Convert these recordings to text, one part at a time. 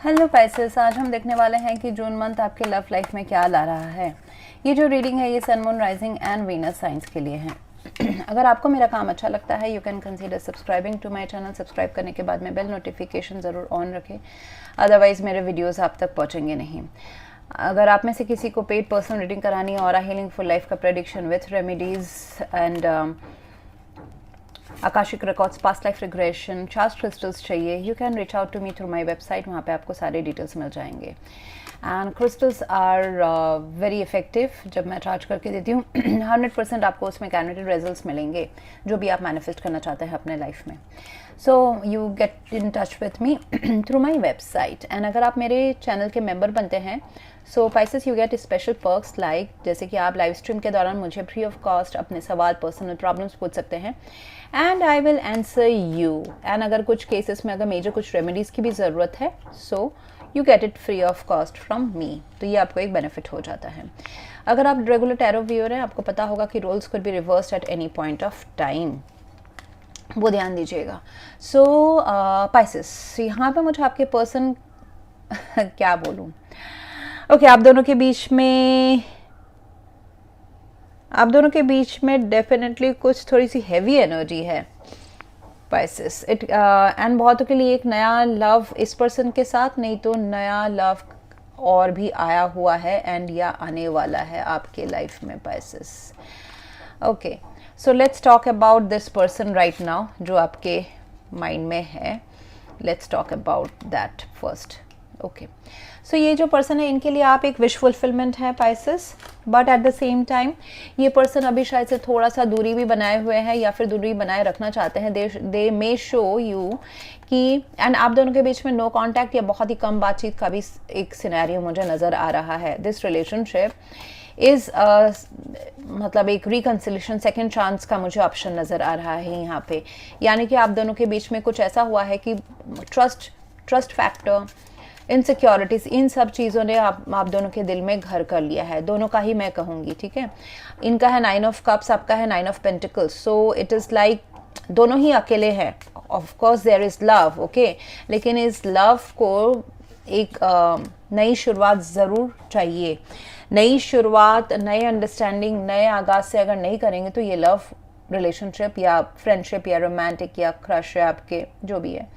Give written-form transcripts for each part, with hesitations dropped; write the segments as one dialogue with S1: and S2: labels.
S1: Hello Pisces, आज हम देखने वाले हैं कि जून मंथ आपके लव लाइफ में क्या ला रहा है। ये जो रीडिंग है ये sun moon rising and Venus signs के लिए है। अगर आपको मेरा काम अच्छा लगता है you can consider subscribing to my channel. Subscribe करने के बाद में बेल नोटिफिकेशन ज़रूर ऑन रखें, अदरवाइज़ मेरे वीडियोज़ आप तक पहुँचेंगे नहीं। अगर आप में से किसी को पेड पर्सनल रीडिंग करानी है और हीलिंग फुल लाइफ का prediction with remedies and Akashic records, past life regression, charge crystals चाहिए, you can reach out to me through my website. वहाँ पे आपको सारे डिटेल्स मिल जाएंगे। And crystals are very effective. जब मैं चार्ज करके देती हूँ 100% आपको उसमें कैरेंटेड रिजल्ट्स मिलेंगे जो भी आप मैनिफेस्ट करना चाहते हैं अपने लाइफ में। So you get in touch with me through my website. And अगर आप मेरे चैनल के मेंबर बनते हैं so Pisces you get special perks like जैसे कि आप लाइव स्ट्रीम के दौरान मुझे फ्री ऑफ कॉस्ट अपने सवाल, पर्सनल प्रॉब्लम्स पूछ सकते हैं and I will answer you. And अगर कुछ केसेस में अगर मेजर कुछ रेमेडीज़ की भी ज़रूरत है so you get it free of cost from me. तो ये आपको एक बेनिफिट हो जाता है। अगर आप रेगुलर टैरो व्यूअर हैं आपको पता होगा कि roles could be reversed at any point of time, वो ध्यान दीजिएगा। सो पाइसेस, यहाँ पे मुझे आपके पर्सन क्या बोलूँ, ओके आप दोनों के बीच में डेफिनेटली कुछ थोड़ी सी हैवी एनर्जी है पाइसेस। एंड बहुतों के लिए एक नया लव इस पर्सन के साथ, नहीं तो नया लव और भी आया हुआ है एंड या आने वाला है आपके लाइफ में Pisces. Okay so let's talk about this person right now जो आपके माइंड में है। Let's talk about that first. Okay so ये जो पर्सन है इनके लिए आप एक विश फुलफिलमेंट है Pisces, but at the same time ये पर्सन अभी शायद से थोड़ा सा दूरी भी बनाए हुए हैं या फिर दूरी बनाए रखना चाहते हैं। दे मे शो यू कि एंड आप दोनों के बीच में नो कांटेक्ट या बहुत ही कम बातचीत का भी एक सिनेरियो मुझे नज़र आ रहा है। दिस रिलेशनशिप इज़ मतलब एक रिकन्सिलेशन, सेकेंड चांस का मुझे ऑप्शन नज़र आ रहा है यहाँ पे। यानी कि आप दोनों के बीच में कुछ ऐसा हुआ है कि ट्रस्ट फैक्टर, इनसिक्योरिटीज़, इन सब चीज़ों ने आप दोनों के दिल में घर कर लिया है। दोनों का ही मैं कहूँगी, ठीक है। इनका है 9 ऑफ कप्स, आपका है 9 of pentacles. So it is like दोनों ही अकेले हैं। Of course there is love, okay, लेकिन इस लव को एक नई शुरुआत ज़रूर चाहिए। नई शुरुआत, नए अंडरस्टैंडिंग, नए आगाज से अगर नहीं करेंगे तो ये लव रिलेशनशिप या फ्रेंडशिप या रोमांटिक या क्रश है आपके जो भी है,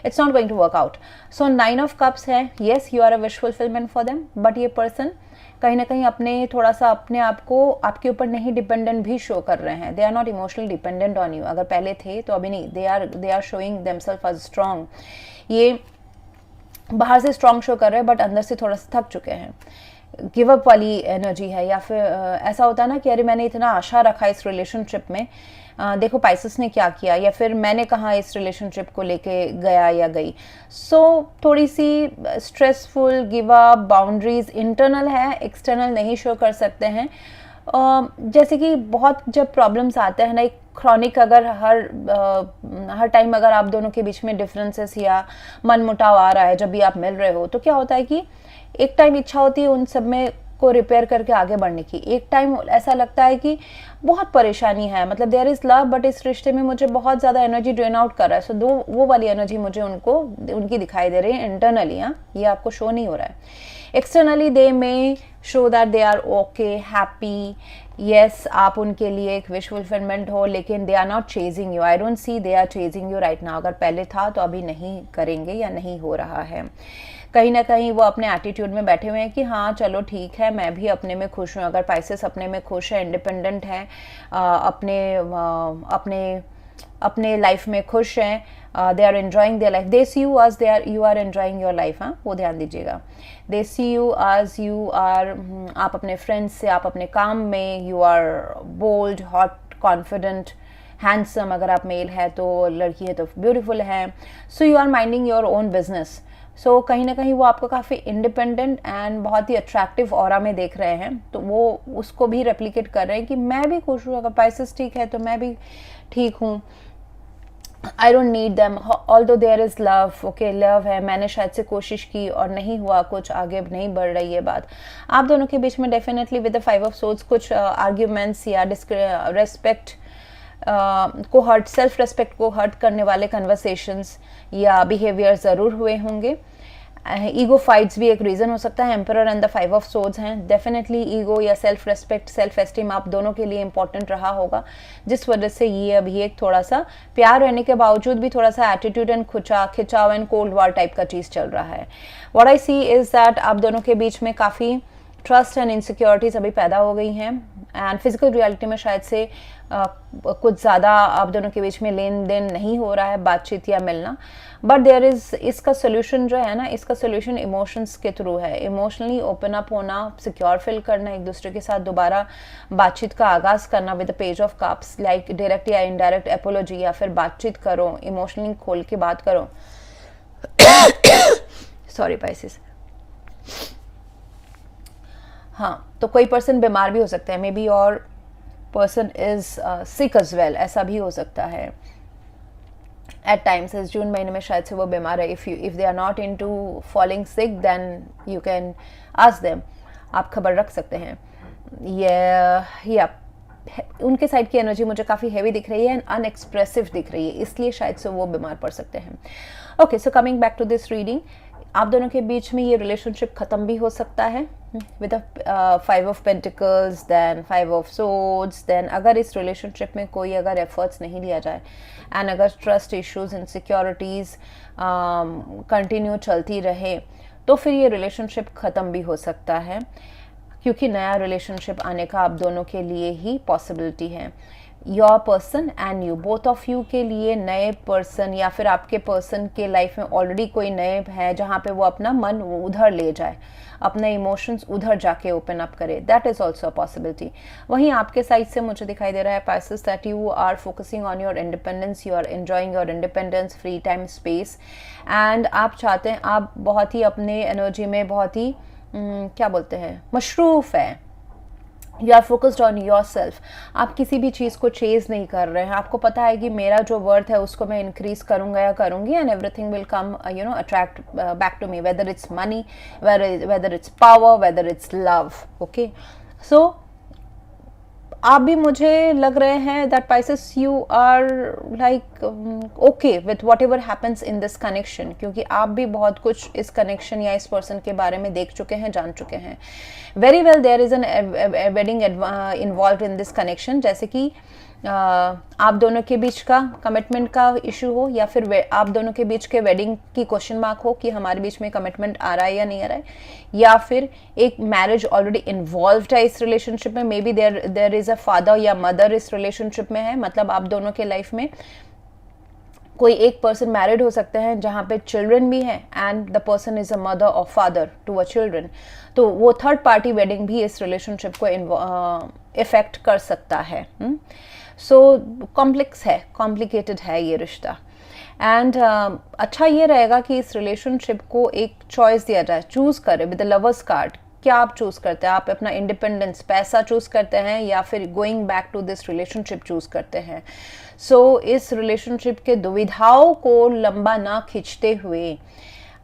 S1: it's not going to work out. So 9 of cups है, yes you are a wish fulfilment for them, but ये पर्सन कहीं ना कहीं थोड़ा सा अपने आप को आपके ऊपर नहीं डिपेंडेंट भी शो कर रहे हैं। They are not emotionally dependent on you. अगर पहले थे तो अभी नहीं। They are showing themselves as strong. ये बाहर से स्ट्रांग शो कर रहे हैं बट अंदर से थोड़ा सा थक चुके हैं। गिव अप वाली एनर्जी है, या फिर ऐसा होता है ना कि अरे मैंने इतना आशा रखा इस रिलेशनशिप में, देखो पाइसेस ने क्या किया, या फिर मैंने कहाँ इस रिलेशनशिप को लेके गया या गई। सो थोड़ी सी stressful, give up, boundaries internal है, एक्सटर्नल नहीं शो कर सकते हैं। जैसे कि बहुत जब प्रॉब्लम्स आते हैं ना, एक क्रॉनिक अगर हर टाइम अगर आप दोनों के बीच में डिफरेंसेस या मनमुटाव आ रहा है जब भी आप मिल रहे हो, तो क्या होता है कि एक टाइम इच्छा होती है उन सब में को रिपेयर करके आगे बढ़ने की। एक टाइम ऐसा लगता है कि बहुत परेशानी है, मतलब देयर इज लव बट इस रिश्ते में मुझे बहुत ज़्यादा एनर्जी ड्रेन आउट कर रहा है। सो वो वाली एनर्जी मुझे उनकी दिखाई दे रही है इंटरनली। हाँ, ये आपको शो नहीं हो रहा है। Externally they may show that they are okay, happy, yes आप उनके लिए एक विश फुलफिलमेंट हो, लेकिन they are not chasing you. I don't see they are chasing you right now. अगर पहले था तो अभी नहीं करेंगे या नहीं हो रहा है। कहीं ना कहीं वो अपने एटीट्यूड में बैठे हुए हैं कि हाँ चलो ठीक है, मैं भी अपने में खुश हूँ। अगर पाइसेस अपने में खुश है, इंडिपेंडेंट है, अपने लाइफ में खुश हैं, they are enjoying their life, they see you as you are enjoying your life. हाँ, वो ध्यान दीजिएगा। They see you as you are, आप अपने फ्रेंड्स से, आप अपने काम में you are bold, hot, confident, handsome. अगर आप मेल है तो, लड़की है तो ब्यूटीफुल है। So you are minding your own business. So कहीं ना कहीं वो आपको काफ़ी इंडिपेंडेंट एंड बहुत ही अट्रैक्टिव ऑरा में देख रहे हैं, तो वो उसको भी रेप्लिकेट कर रहे हैं कि मैं भी खुश हूँ। अगर पाइसेस ठीक है तो मैं भी ठीक हूँ। I don't need them, although there is love, okay love है, मैंने शायद से कोशिश की और नहीं हुआ, कुछ आगे नहीं बढ़ रही है बात। आप दोनों के बीच में definitely with the 5 of swords कुछ आर्ग्यूमेंट्स या रेस्पेक्ट को हर्ट, सेल्फ रेस्पेक्ट को हर्ट करने वाले कन्वर्सेशंस या बिहेवियर ज़रूर हुए होंगे। ईगो फाइट्स भी एक रीज़न हो सकता है। Emperor and the 5 of swords हैं, डेफिनेटली ईगो या सेल्फ रेस्पेक्ट, सेल्फ एस्टीम आप दोनों के लिए इंपॉर्टेंट रहा होगा, जिस वजह से ये अभी एक थोड़ा सा प्यार रहने के बावजूद भी थोड़ा सा एटीट्यूड एंड खिंचाव एंड कोल्ड वार टाइप का चीज़ चल रहा है। What I see is that आप दोनों के बीच में काफ़ी ट्रस्ट एंड इनसिक्योरिटीज अभी पैदा हो गई हैं, एंड फिजिकल रियलिटी में शायद से कुछ ज़्यादा आप दोनों के बीच में लेन देन नहीं हो रहा है, बातचीत या मिलना, बट देयर इज़, इसका सोल्यूशन जो है ना, इसका सोल्यूशन इमोशंस के थ्रू है। इमोशनली ओपन अप होना, सिक्योर फील करना, एक दूसरे के साथ दोबारा बातचीत का आगाज़ करना with the page of cups, like direct या इनडायरेक्ट एपोलॉजी, या फिर बातचीत करो, इमोशनली खोल के बात करो। Sorry Pisces. हाँ, तो कोई पर्सन बीमार भी हो सकता है, मे बी और person is sick as well, ऐसा भी हो सकता है एट टाइम्स। इस जून महीने में शायद से वो बीमार है। If they are not into falling sick then you can ask them, आप खबर रख सकते हैं। या उनके साइड की एनर्जी मुझे काफ़ी हैवी दिख रही है एंड अनएक्सप्रेसिव दिख रही है, इसलिए शायद से वो बीमार पड़ सकते हैं। Okay, so coming back to this reading, आप दोनों के बीच में ये रिलेशनशिप ख़त्म भी हो सकता है with 5 of pentacles, then 5 of swords. Then अगर इस रिलेशनशिप में कोई अगर एफर्ट्स नहीं लिया जाए एंड अगर ट्रस्ट इश्यूज, इनसिक्योरिटीज़ कंटिन्यू चलती रहे, तो फिर ये रिलेशनशिप ख़त्म भी हो सकता है, क्योंकि नया रिलेशनशिप आने का आप दोनों के लिए ही पॉसिबिलिटी है। Your person and you, both of you के लिए नए पर्सन, या फिर आपके पर्सन के लाइफ में ऑलरेडी कोई नए है जहाँ पे वो अपना मन उधर ले जाए, अपने इमोशंस उधर जाके ओपन अप करे, that is also a possibility. वहीं आपके साइड से मुझे दिखाई दे रहा है Pisces that you are focusing on your independence, you are enjoying your independence, free time, space, and आप चाहते हैं, आप बहुत ही अपने एनर्जी में बहुत ही क्या बोलते हैं, मशरूफ है। You are focused on your self, आप किसी भी चीज़ को चेज नहीं कर रहे हैं, आपको पता है कि मेरा जो वर्थ है उसको मैं इंक्रीज करूंगा या करूंगी, and everything will come attract back to me, whether it's money, whether it's power, whether it's love. Okay, so आप भी मुझे लग रहे हैं that Pisces you are like okay with whatever happens in this connection, क्योंकि आप भी बहुत कुछ इस कनेक्शन या इस पर्सन के बारे में देख चुके हैं, जान चुके हैं। Very well, there is an wedding involve in this connection, जैसे कि आप दोनों के बीच का कमिटमेंट का इशू हो, या फिर आप दोनों के बीच के वेडिंग की क्वेश्चन मार्क हो कि हमारे बीच में कमिटमेंट आ रहा है या नहीं आ रहा है, या फिर एक मैरिज ऑलरेडी इन्वॉल्व्ड है इस रिलेशनशिप में, maybe there is a father या मदर इस रिलेशनशिप में है, मतलब आप दोनों के लाइफ में कोई एक पर्सन मैरिड हो सकते हैं जहाँ पे चिल्ड्रन भी हैं, and the person is a mother और फादर टू अ चिल्ड्रन, तो वो थर्ड पार्टी वेडिंग भी इस रिलेशनशिप को इफेक्ट कर सकता है। सो कॉम्प्लेक्स है, कॉम्प्लिकेटेड है ये रिश्ता, एंड अच्छा ये रहेगा कि इस रिलेशनशिप को एक चॉइस दिया जाए, चूज करें विद द लवर्स कार्ड। क्या आप चूज करते हैं? आप अपना इंडिपेंडेंस, पैसा चूज करते हैं, या फिर going back to this relationship choose करते हैं? सो इस रिलेशनशिप के दुविधाओं को लंबा ना खींचते हुए,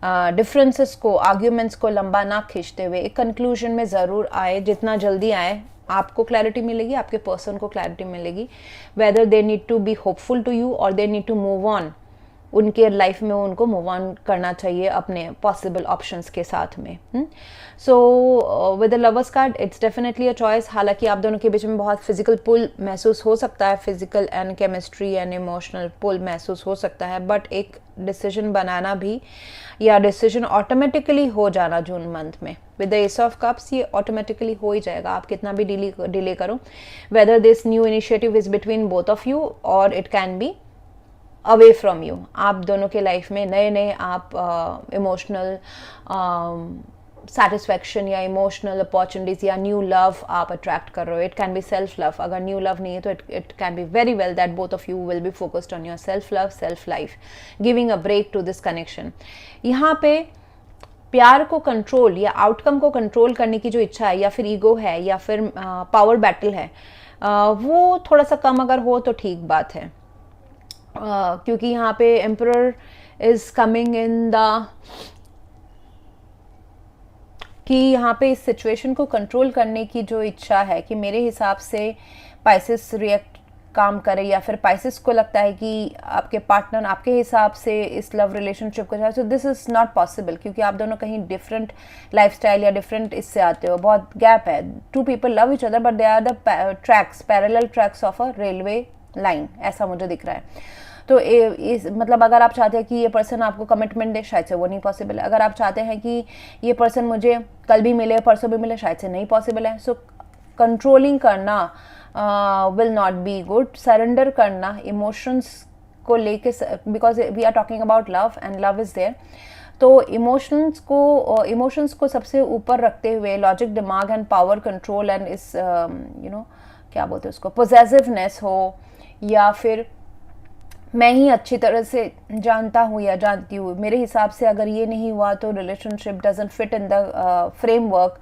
S1: डिफरेंसेस को, आर्ग्यूमेंट्स को लंबा ना खींचते हुए एक कंक्लूजन में ज़रूर आए, जितना जल्दी आए आपको क्लैरिटी मिलेगी, आपके पर्सन को क्लैरिटी मिलेगी, whether they need to be hopeful to you और they need to move on. उनके लाइफ में उनको मूव ऑन करना चाहिए अपने पॉसिबल ऑप्शंस के साथ में। So with the lovers card it's definitely a choice. हालांकि आप दोनों के बीच में बहुत फिजिकल पुल महसूस हो सकता है, physical and chemistry and emotional pull महसूस हो सकता है, बट एक डिसीजन बनाना भी, या डिसीजन ऑटोमेटिकली हो जाना जून मंथ में with the ace of cups, ये ऑटोमेटिकली हो ही जाएगा, आप कितना भी डिले करो। Whether this new initiative is between both of you और it can be away from you. आप दोनों के लाइफ में नए नए आप इमोशनल सेटिस्फैक्शन या इमोशनल अपॉर्चुनिटीज या न्यू लव आप अट्रैक्ट कर रहे हो। It can be self love, अगर न्यू लव नहीं है तो it can be very well that both of you will be focused on your self love, self life, giving a break to this connection. यहाँ पे प्यार को control या outcome को कंट्रोल करने की जो इच्छा है, या फिर ईगो है, या फिर पावर बैटल है, वो थोड़ा सा कम अगर हो तो ठीक बात है। क्योंकि यहाँ पे emperor is coming in the, कि यहाँ पे इस सिचुएशन को कंट्रोल करने की जो इच्छा है, कि मेरे हिसाब से पाइसेस रिएक्ट काम करे, या फिर पाइसेस को लगता है कि आपके पार्टनर आपके हिसाब से इस लव रिलेशनशिप को जाए, so this is not possible, क्योंकि आप दोनों कहीं डिफरेंट लाइफस्टाइल या डिफरेंट इससे आते हो, बहुत गैप है. Two people love each other but they are the tracks, parallel tracks of a railway line, ऐसा मुझे दिख रहा है. तो मतलब अगर आप चाहते हैं कि ये पर्सन आपको कमिटमेंट दे, शायद से वो नहीं पॉसिबल है. अगर आप चाहते हैं कि ये पर्सन मुझे कल भी मिले परसों भी मिले, शायद से नहीं पॉसिबल है. सो कंट्रोलिंग करना will not be good. Surrender करना इमोशंस को लेके, because we are talking about love and love is there. तो इमोशंस को सबसे ऊपर रखते हुए लॉजिक, दिमाग एंड पावर कंट्रोल एंड इस क्या बोलते हैं उसको, पोजेसिवनेस हो, या फिर मैं ही अच्छी तरह से जानता हूँ या जानती हूँ, मेरे हिसाब से अगर ये नहीं हुआ तो relationship doesn't fit in the framework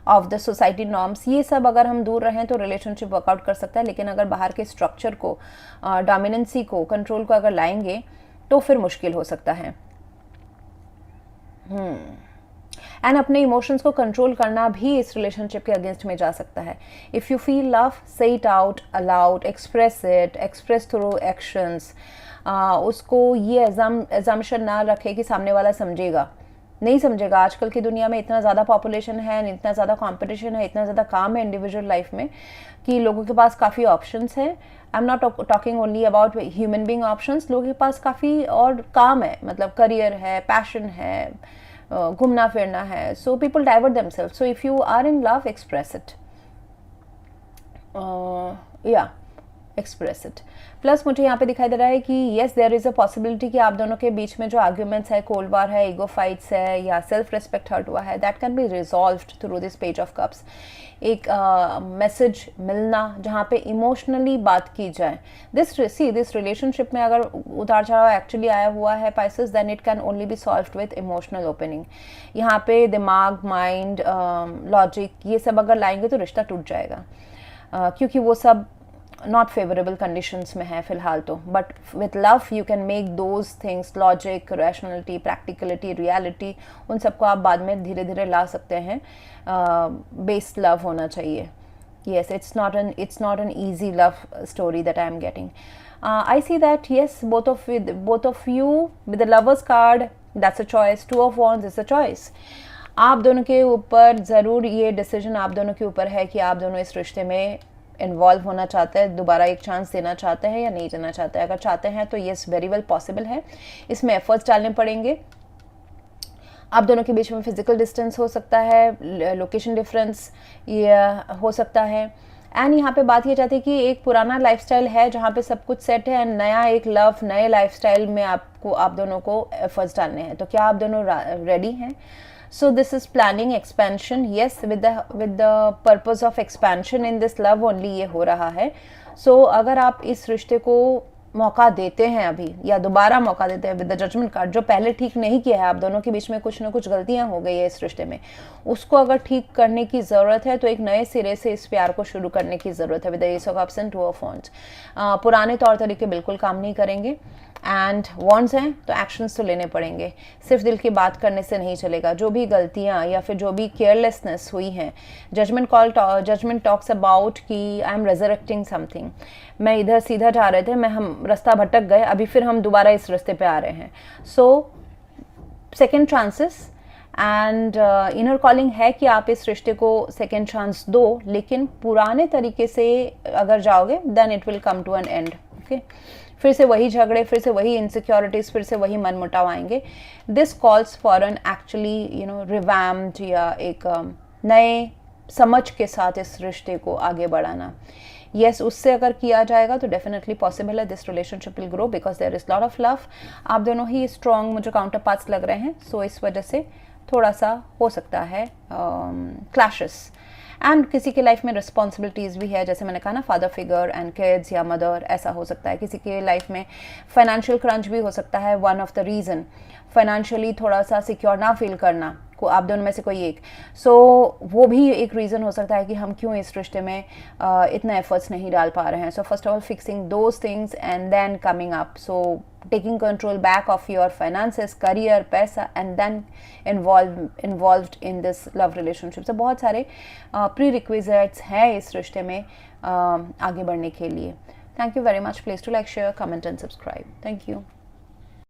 S1: of the society norms, ये सब अगर हम दूर रहें तो रिलेशनशिप वर्कआउट कर सकता है. लेकिन अगर बाहर के स्ट्रक्चर को, डोमिनेंसी को, कंट्रोल को अगर लाएंगे तो फिर मुश्किल हो सकता है. एंड अपने इमोशंस को कंट्रोल करना भी इस रिलेशनशिप के अगेंस्ट में जा सकता है. इफ़ यू फील लव, से it out allowed, express it, express through actions. उसको ये एजम्पशन ना रखे कि सामने वाला समझेगा, नहीं समझेगा. आजकल की दुनिया में इतना ज़्यादा पॉपुलेशन है, इतना ज़्यादा कंपटीशन है, इतना ज़्यादा काम है इंडिविजुअल लाइफ में कि लोगों के पास काफ़ी ऑप्शंस हैं. I am not talking only about human being options. लोगों के पास काफ़ी और काम है, मतलब करियर है, पैशन है, घूमना फिरना है. So people divert themselves. So if you are in love, express it, या एक्सप्रेस इट. प्लस मुझे यहाँ पे दिखाई दे रहा है कि yes there is a possibility कि आप दोनों के बीच में जो आर्ग्यूमेंट्स है, कोल्ड वार है, ईगो फाइट्स है, या सेल्फ रिस्पेक्ट हर्ट हुआ है, that can be resolved through this page of cups. एक मैसेज मिलना जहाँ पे इमोशनली बात की जाए. दिस रिलेशनशिप में अगर उतार चढ़ाव एक्चुअली आया हुआ है pieces, then it can only be solved with emotional opening. यहाँ पे दिमाग, माइंड, लॉजिक, ये सब अगर लाएंगे तो रिश्ता टूट जाएगा, क्योंकि वो सब नॉट फेवरेबल कंडीशंस में है फिलहाल तो. But with love you can make those things, logic, rationality, practicality, reality, उन सबको आप बाद में धीरे धीरे ला सकते हैं. बेस्ड लव होना चाहिए. yes, it's not an easy love story that I am getting. I see that yes, both of you with the lovers card, that's a choice. Two of wands is a choice. आप दोनों के ऊपर ज़रूर ये decision आप दोनों के ऊपर है कि आप दोनों इस रिश्ते में इन्वॉल्व होना चाहते हैं, दोबारा एक चांस देना चाहते हैं या नहीं देना चाहते हैं. अगर चाहते हैं तो येस, वेरी वेल पॉसिबल है. इसमें एफर्ट्स डालने पड़ेंगे. आप दोनों के बीच में फिजिकल डिस्टेंस हो सकता है, लोकेशन डिफरेंस ये हो सकता है. एंड यहाँ पे बात ये चाहती है कि एक पुराना लाइफस्टाइल है जहाँ पे सब कुछ सेट है, एंड नया एक लव, नए लाइफस्टाइल में आप दोनों को एफर्ट्स डालने हैं. तो क्या आप दोनों रेडी हैं? So this is planning expansion. Yes, with the purpose of expansion in this love only ये हो रहा है. So अगर आप इस रिश्ते को मौका देते हैं अभी, या दोबारा मौका देते हैं विद द जजमेंट कार्ड, जो पहले ठीक नहीं किया है, आप दोनों के बीच में कुछ ना कुछ गलतियां हो गई है इस रिश्ते में, उसको अगर ठीक करने की ज़रूरत है, तो एक नए सिरे से इस प्यार को शुरू करने की ज़रूरत है. With the ace of cups and two of wands, पुराने तौर तरीके बिल्कुल काम नहीं करेंगे. एंड वॉन्ड्स हैं तो एक्शंस तो लेने पड़ेंगे, सिर्फ दिल की बात करने से नहीं चलेगा. जो भी गलतियां या फिर जो भी केयरलेसनेस हुई हैं, जजमेंट टॉक्स अबाउट कि आई एम रेजरेक्टिंग समथिंग. मैं इधर सीधा जा रहे थे, हम रास्ता भटक गए, अभी फिर हम दोबारा इस रास्ते पे आ रहे हैं. So second chances and inner calling है कि आप इस रिश्ते को सेकेंड चांस दो, लेकिन पुराने तरीके से अगर जाओगे then it will come to an end. Okay, फिर से वही झगड़े, फिर से वही इनसिक्योरिटीज, फिर से वही मनमुटाव आएंगे. This calls for an actually revamped या एक नए समझ के साथ इस रिश्ते को आगे बढ़ाना. येस, उससे अगर किया जाएगा तो डेफिनेटली पॉसिबल है. This relationship will grow because there is lot of love. आप दोनों ही स्ट्रॉन्ग मुझे काउंटर पार्ट्स लग रहे हैं. सो इस वजह से थोड़ा सा हो सकता है क्लैशेस. एंड किसी के लाइफ में रिस्पॉन्सिबिलिटीज़ भी है, जैसे मैंने कहा ना, फादर फिगर एंड किड्स या मदर, ऐसा हो सकता है. किसी के लाइफ में फाइनेंशियल क्रंच भी हो सकता है. One of the reason financially थोड़ा सा सिक्योर ना फील करना को आप दोनों में से कोई एक. सो वो भी एक रीज़न हो सकता है कि हम क्यों इस रिश्ते में इतना एफर्ट्स नहीं डाल पा रहे हैं. So first of all fixing those things and then coming up. So taking control back of your finances, career, पैसा, and then involved in this love relationship. So बहुत सारे prerequisites हैं इस रिश्ते में आगे बढ़ने के लिए. Thank you very much. Please to like, share, comment and subscribe. Thank you.